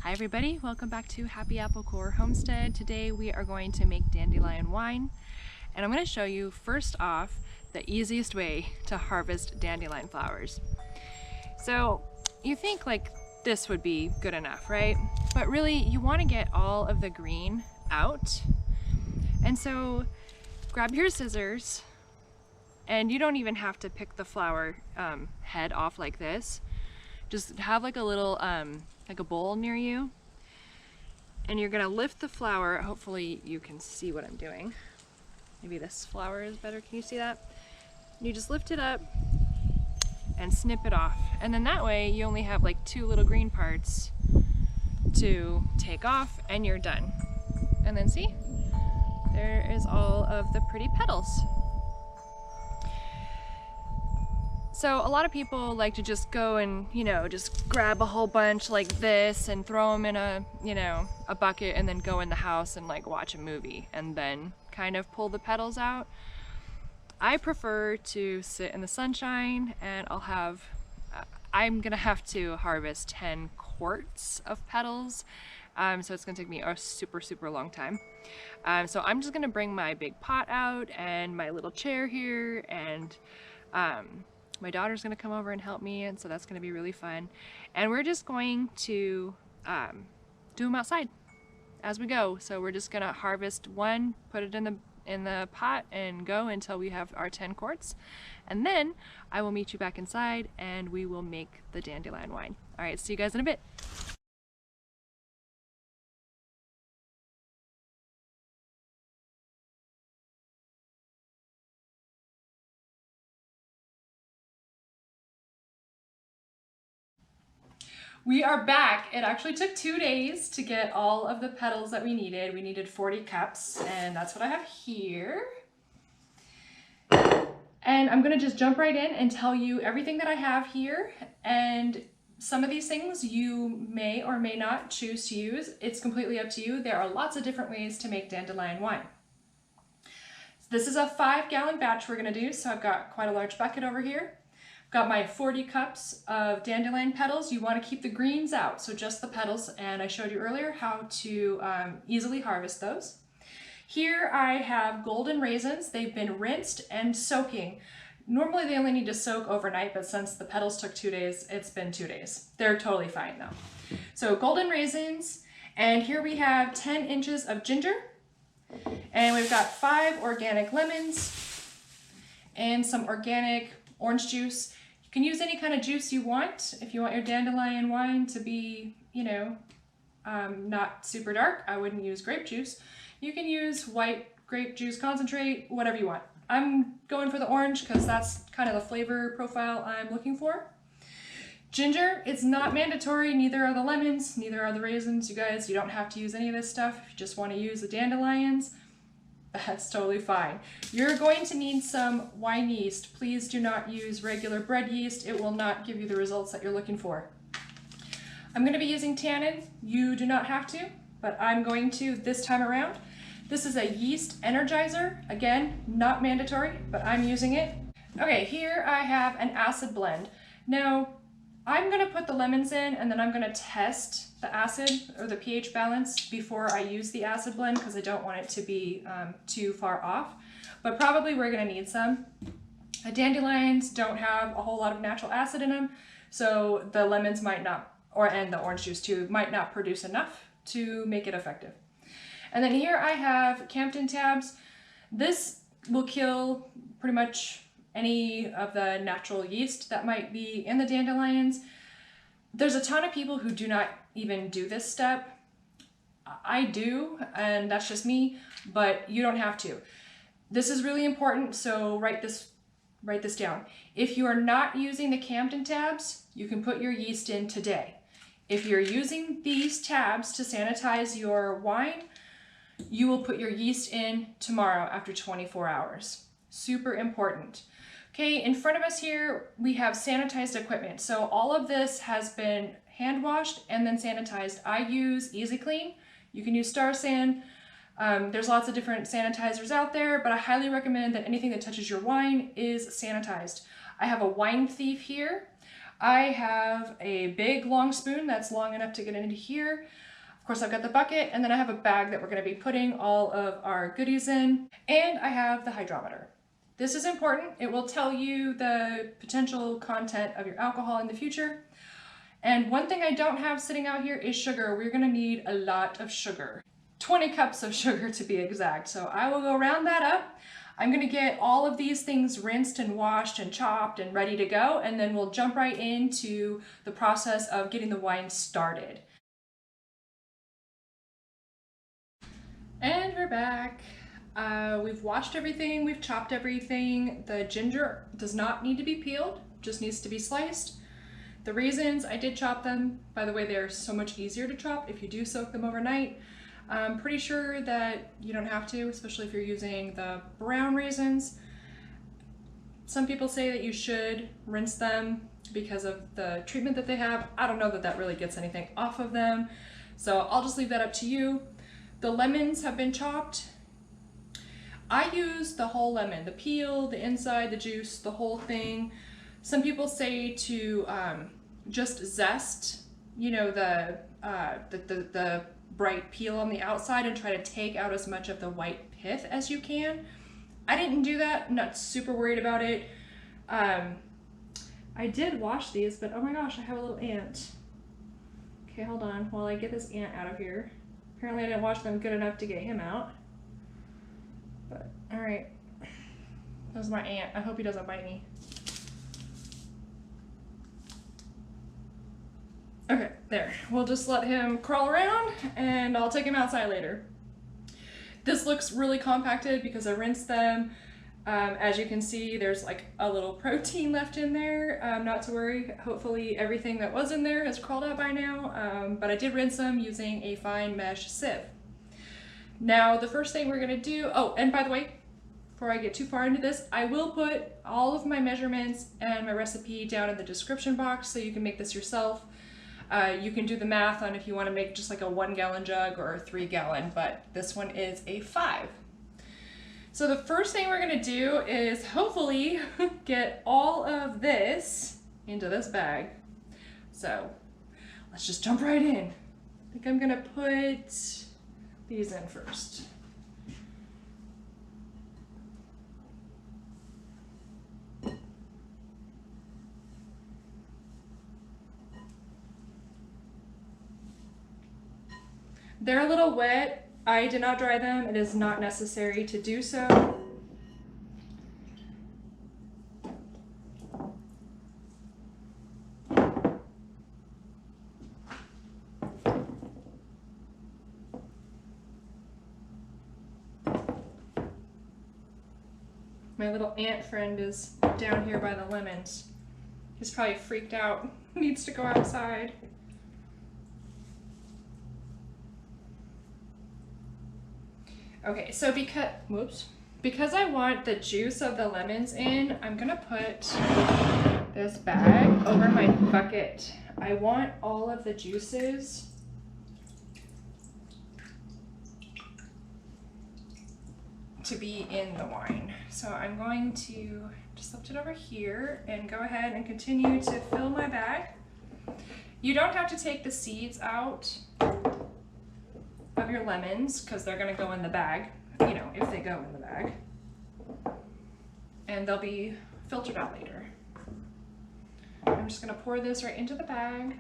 Hi everybody, welcome back to Happy Apple Core Homestead. Today we are going to make dandelion wine, and I'm going to show you first off the easiest way to harvest dandelion flowers. So you think like this would be good enough, right? But really you want to get all of the green out. And so grab your scissors, and you don't even have to pick the flower head off like this. Just have like a little like a bowl near you, and you're gonna lift the flower. Hopefully you can see what I'm doing. Maybe this flower is better. Can you see that? You just lift it up and snip it off, and then that way you only have like 2 little green parts to take off, and you're done. And then see, there is all of the pretty petals. So a lot of people like to just go and, just grab a whole bunch like this and throw them in a bucket and then go in the house and like watch a movie and then kind of pull the petals out. I prefer to sit in the sunshine, and I'm gonna have to harvest 10 quarts of petals. So it's gonna take me a super long time. So I'm just gonna bring my big pot out and my little chair here, and my daughter's gonna come over and help me, and so that's gonna be really fun. And we're just going to do them outside as we go. So we're just gonna harvest one, put it in the pot, and go until we have our 10 quarts. And then I will meet you back inside and we will make the dandelion wine. All right, see you guys in a bit. We are back. It actually took 2 days to get all of the petals that we needed. We needed 40 cups, and that's what I have here. And I'm gonna just jump right in and tell you everything that I have here. And some of these things you may or may not choose to use. It's completely up to you. There are lots of different ways to make dandelion wine. This is a 5-gallon batch we're gonna do, so I've got quite a large bucket over here. Got my 40 cups of dandelion petals. You want to keep the greens out, so just the petals, and I showed you earlier how to easily harvest those. Here I have golden raisins. They've been rinsed and soaking. Normally they only need to soak overnight, but since the petals took 2 days, it's been 2 days. They're totally fine though. So golden raisins, and here we have 10 inches of ginger, and we've got 5 organic lemons and some organic orange juice. You can use any kind of juice you want. If you want your dandelion wine to be, not super dark, I wouldn't use grape juice. You can use white grape juice concentrate, whatever you want. I'm going for the orange because that's kind of the flavor profile I'm looking for. Ginger, it's not mandatory, neither are the lemons, neither are the raisins. You guys, you don't have to use any of this stuff. If you just want to use the dandelions, that's totally fine. You're going to need some wine yeast. Please do not use regular bread yeast. It will not give you the results that you're looking for. I'm going to be using tannin. You do not have to, but I'm going to this time around. This is a yeast energizer. Again, not mandatory, but I'm using it. Okay, here I have an acid blend. Now, I'm going to put the lemons in, and then I'm going to test the acid or the pH balance before I use the acid blend because I don't want it to be too far off. But probably we're going to need some. Dandelions don't have a whole lot of natural acid in them, so the lemons might not, and the orange juice too, might not produce enough to make it effective. And then here I have campden tabs. This will kill pretty much any of the natural yeast that might be in the dandelions. There's a ton of people who do not even do this step. I do, and that's just me, but you don't have to. This is really important, so write this down. If you are not using the campden tabs, you can put your yeast in today. If you're using these tabs to sanitize your wine, you will put your yeast in tomorrow after 24 hours. Super important. Okay, in front of us here, we have sanitized equipment. So all of this has been hand washed and then sanitized. I use Easy Clean. You can use Star San. There's lots of different sanitizers out there, but I highly recommend that anything that touches your wine is sanitized. I have a wine thief here. I have a big long spoon that's long enough to get into here. Of course, I've got the bucket, and then I have a bag that we're going to be putting all of our goodies in, and I have the hydrometer. This is important. It will tell you the potential content of your alcohol in the future. And one thing I don't have sitting out here is sugar. We're going to need a lot of sugar. 20 cups of sugar to be exact. So I will go round that up. I'm going to get all of these things rinsed and washed and chopped and ready to go, and then we'll jump right into the process of getting the wine started. And we're back. We've washed everything, we've chopped everything. The ginger does not need to be peeled, just needs to be sliced. The raisins, I did chop them. By the way, they're so much easier to chop if you do soak them overnight. I'm pretty sure that you don't have to, especially if you're using the brown raisins. Some people say that you should rinse them because of the treatment that they have. I don't know that that really gets anything off of them, so I'll just leave that up to you. The lemons have been chopped. I use the whole lemon, the peel, the inside, the juice, the whole thing. Some people say to just zest, you know, the bright peel on the outside and try to take out as much of the white pith as you can. I didn't do that. I'm not super worried about it. I did wash these, but oh my gosh, I have a little ant. Okay, hold on while I get this ant out of here. Apparently I didn't wash them good enough to get him out. But, all right. That was my ant. I hope he doesn't bite me. Okay, there. We'll just let him crawl around and I'll take him outside later. This looks really compacted because I rinsed them. As you can see, there's like a little protein left in there. Not to worry, hopefully everything that was in there has crawled out by now, but I did rinse them using a fine mesh sieve. Now, the first thing we're gonna do, oh, and by the way, before I get too far into this, I will put all of my measurements and my recipe down in the description box so you can make this yourself. You can do the math on if you want to make just like a 1 gallon jug or a 3 gallon, but this one is a 5. So the first thing we're going to do is hopefully get all of this into this bag. So let's just jump right in. I think I'm going to put these in first. They're a little wet. I did not dry them. It is not necessary to do so. My little ant friend is down here by the lemons. He's probably freaked out. Needs to go outside. Okay, so because I want the juice of the lemons in, I'm gonna put this bag over my bucket. I want all of the juices to be in the wine. So I'm going to just lift it over here and go ahead and continue to fill my bag. You don't have to take the seeds out of your lemons because they're going to go in the bag, you know, if they go in the bag, and they'll be filtered out later. I'm just going to pour this right into the bag.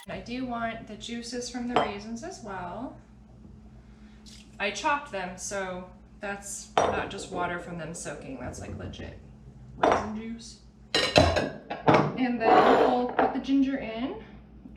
I do want the juices from the raisins as well. I chopped them, so that's not just water from them soaking, that's like legit raisin juice. And then we'll put the ginger in,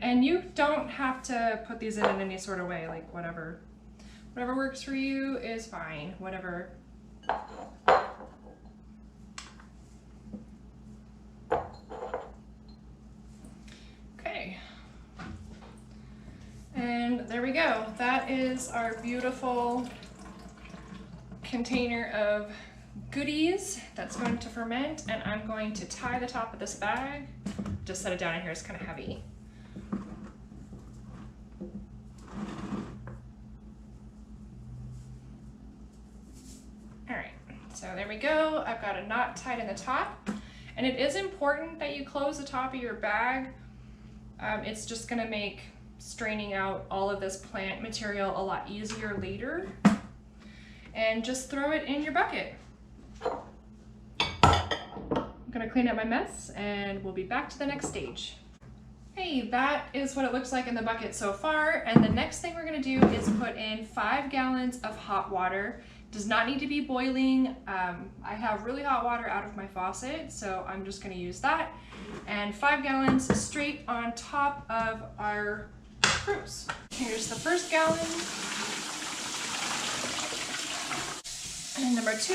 and you don't have to put these in any sort of way, like whatever works for you is fine, whatever. Okay. And there we go. That is our beautiful container of goodies that's going to ferment, and I'm going to tie the top of this bag. Just set it down in here, it's kind of heavy. All right, so there we go. I've got a knot tied in the top, and it is important that you close the top of your bag. It's just gonna make straining out all of this plant material a lot easier later. And just throw it in your bucket. I'm gonna clean up my mess and we'll be back to the next stage. Hey, that is what it looks like in the bucket so far. And the next thing we're gonna do is put in 5 gallons of hot water. Does not need to be boiling. I have really hot water out of my faucet, so I'm just gonna use that. And 5 gallons straight on top of our fruits. Here's the first gallon. And number 2, 3,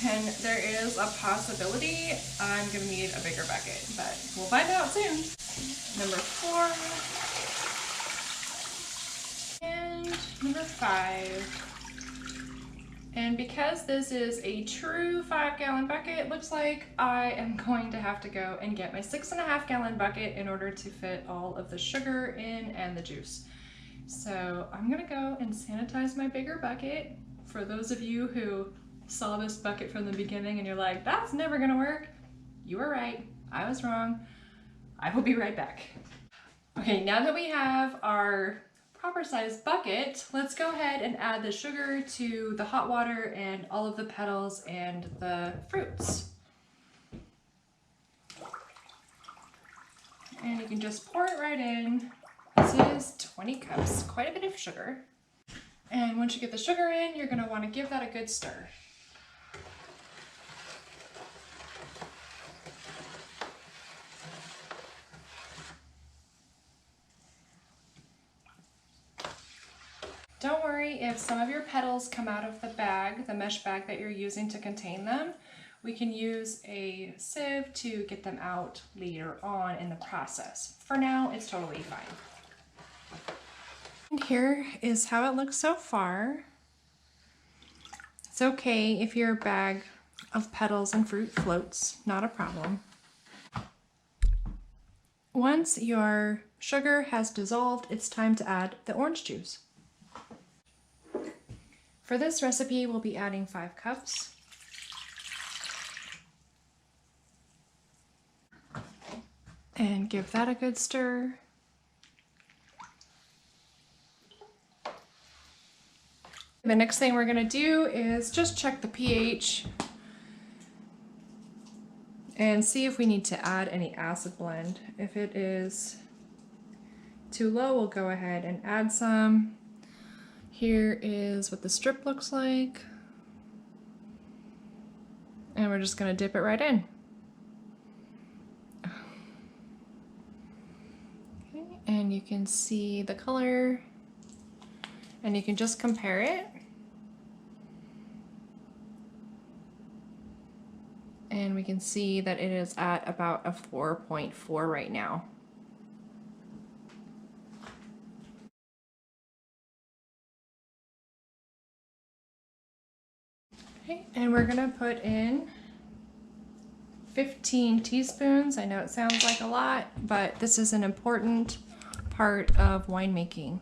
and there is a possibility I'm gonna need a bigger bucket, but we'll find out soon. Number 4, and number 5. And because this is a true 5-gallon bucket, it looks like I am going to have to go and get my 6.5-gallon bucket in order to fit all of the sugar in and the juice. So I'm gonna go and sanitize my bigger bucket. For those of you who saw this bucket from the beginning and you're like, that's never gonna work, you were right, I was wrong. I will be right back. Okay, now that we have our proper size bucket, let's go ahead and add the sugar to the hot water and all of the petals and the fruits. And you can just pour it right in. This is 20 cups, quite a bit of sugar. And once you get the sugar in, you're gonna wanna give that a good stir. Don't worry if some of your petals come out of the bag, the mesh bag that you're using to contain them. We can use a sieve to get them out later on in the process. For now, it's totally fine. And here is how it looks so far. It's okay if your bag of petals and fruit floats, not a problem. Once your sugar has dissolved, it's time to add the orange juice. For this recipe, we'll be adding 5 cups. And give that a good stir. The next thing we're gonna do is just check the pH and see if we need to add any acid blend. If it is too low, we'll go ahead and add some. Here is what the strip looks like. And we're just gonna dip it right in. Okay, and you can see the color, and you can just compare it. And we can see that it is at about a 4.4 right now. Okay, and we're gonna put in 15 teaspoons. I know it sounds like a lot, but this is an important part of winemaking.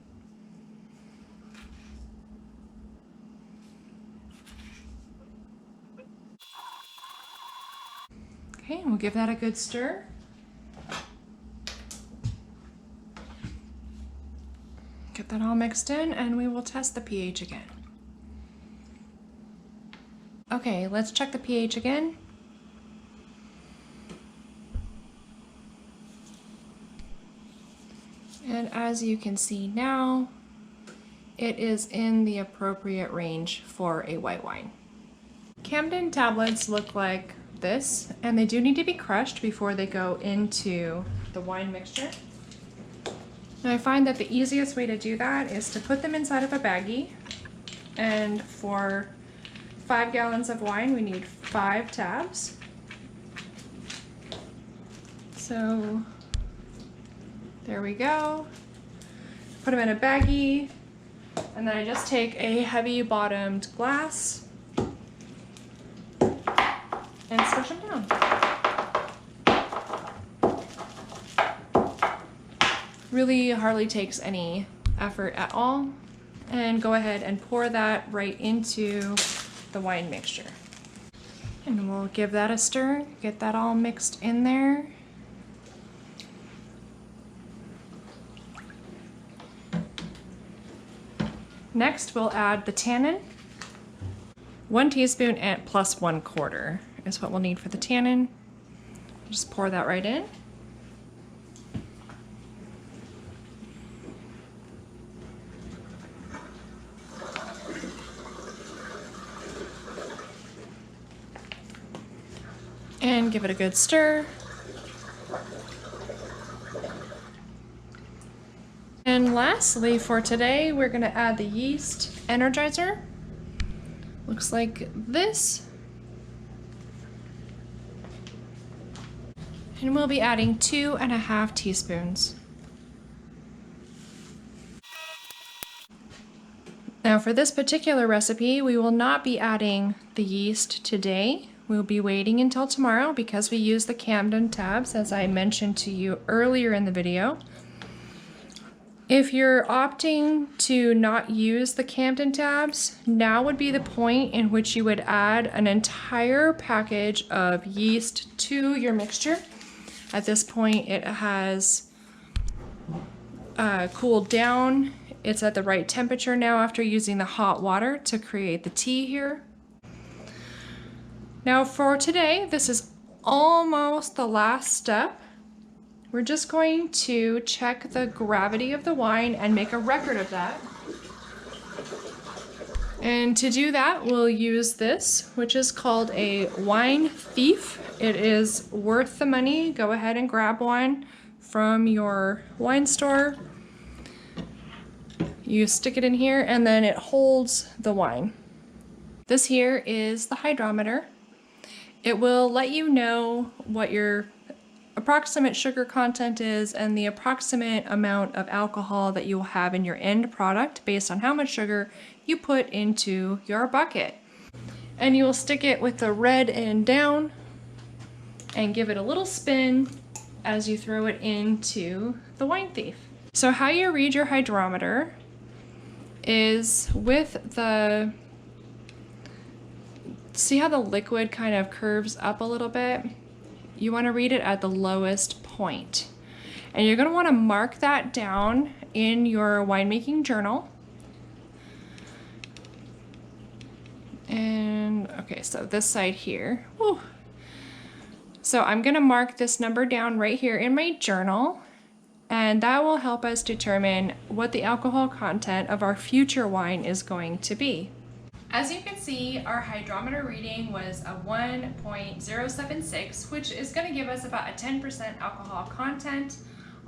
Okay, and we'll give that a good stir. Get that all mixed in, and we will test the pH again. Okay, let's check the pH again. And as you can see now, it is in the appropriate range for a white wine. Campden tablets look like this, and they do need to be crushed before they go into the wine mixture. Now I find that the easiest way to do that is to put them inside of a baggie, and for 5 gallons of wine, we need 5 tabs. So there we go. put them in a baggie, and then I just take a heavy bottomed glass and squish them down. Really hardly takes any effort at all. And go ahead and pour that right into the wine mixture. And we'll give that a stir, get that all mixed in there. Next, we'll add the tannin. 1 teaspoon and plus 1/4 is what we'll need for the tannin. Just pour that right in. And give it a good stir. And lastly for today, we're going to add the yeast energizer. Looks like this. And we'll be adding 2½ teaspoons. Now for this particular recipe, we will not be adding the yeast today. We'll be waiting until tomorrow because we use the Campden tabs, as I mentioned to you earlier in the video. If you're opting to not use the Campden tabs, now would be the point in which you would add an entire package of yeast to your mixture. At this point, it has cooled down. It's at the right temperature now after using the hot water to create the tea here. Now for today, this is almost the last step. We're just going to check the gravity of the wine and make a record of that. And to do that, we'll use this, which is called a wine thief. It is worth the money. Go ahead and grab one from your wine store. You stick it in here and then it holds the wine. This here is the hydrometer. It will let you know what your approximate sugar content is and the approximate amount of alcohol that you will have in your end product based on how much sugar you put into your bucket. And you will stick it with the red end down and give it a little spin as you throw it into the wine thief. So how you read your hydrometer is with the, see how the liquid kind of curves up a little bit? You want to read it at the lowest point. And you're going to want to mark that down in your winemaking journal. And okay, so this side here. Whew. So I'm going to mark this number down right here in my journal, and that will help us determine what the alcohol content of our future wine is going to be. As you can see, our hydrometer reading was a 1.076, which is going to give us about a 10% alcohol content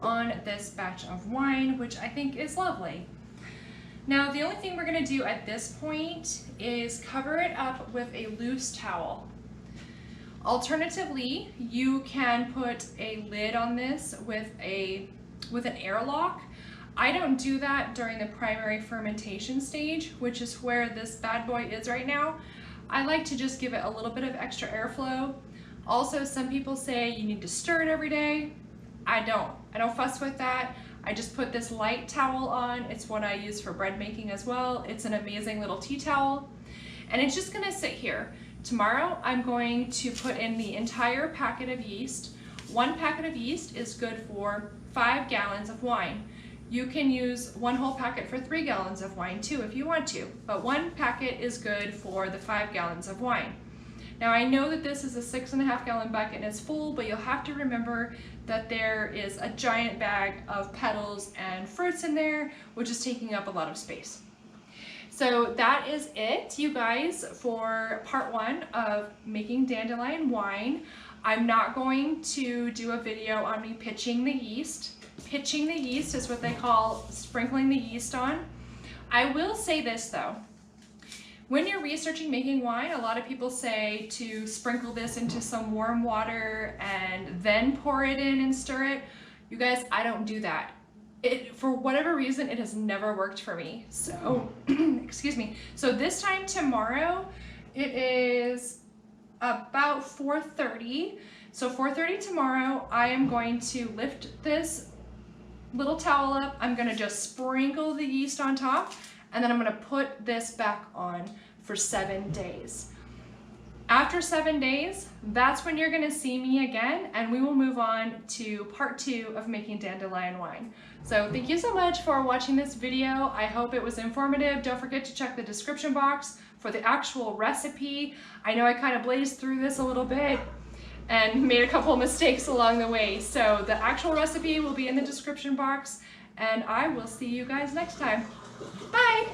on this batch of wine, which I think is lovely. Now, the only thing we're going to do at this point is cover it up with a loose towel. Alternatively, you can put a lid on this with an airlock. I don't do that during the primary fermentation stage, which is where this bad boy is right now. I like to just give it a little bit of extra airflow. Also, some people say you need to stir it every day. I don't fuss with that. I just put this light towel on. It's one I use for bread making as well. It's an amazing little tea towel, and it's just gonna sit here. Tomorrow, I'm going to put in the entire packet of yeast. 1 packet of yeast is good for 5 gallons of wine. You can use 1 whole packet for 3 gallons of wine too if you want to, but 1 packet is good for the 5 gallons of wine. Now I know that this is a 6.5 gallon bucket and it's full, but you'll have to remember that there is a giant bag of petals and fruits in there, which is taking up a lot of space. So that is it, you guys, for part 1 of making dandelion wine. I'm not going to do a video on me pitching the yeast. Pitching the yeast is what they call sprinkling the yeast on. I will say this though. When you're researching making wine, a lot of people say to sprinkle this into some warm water and then pour it in and stir it. You guys, I don't do that. for whatever reason, it has never worked for me. So, excuse me. So this time tomorrow, it is about 4:30. So 4:30 tomorrow, I am going to lift this little towel up. I'm gonna just sprinkle the yeast on top, and then I'm gonna put this back on for 7 days. After 7 days, that's when you're gonna see me again, and we will move on to part 2 of making dandelion wine. So thank you so much for watching this video. I hope it was informative. Don't forget to check the description box for the actual recipe. I know I kind of blazed through this a little bit and made a couple of mistakes along the way. So the actual recipe will be in the description box, and I will see you guys next time. Bye!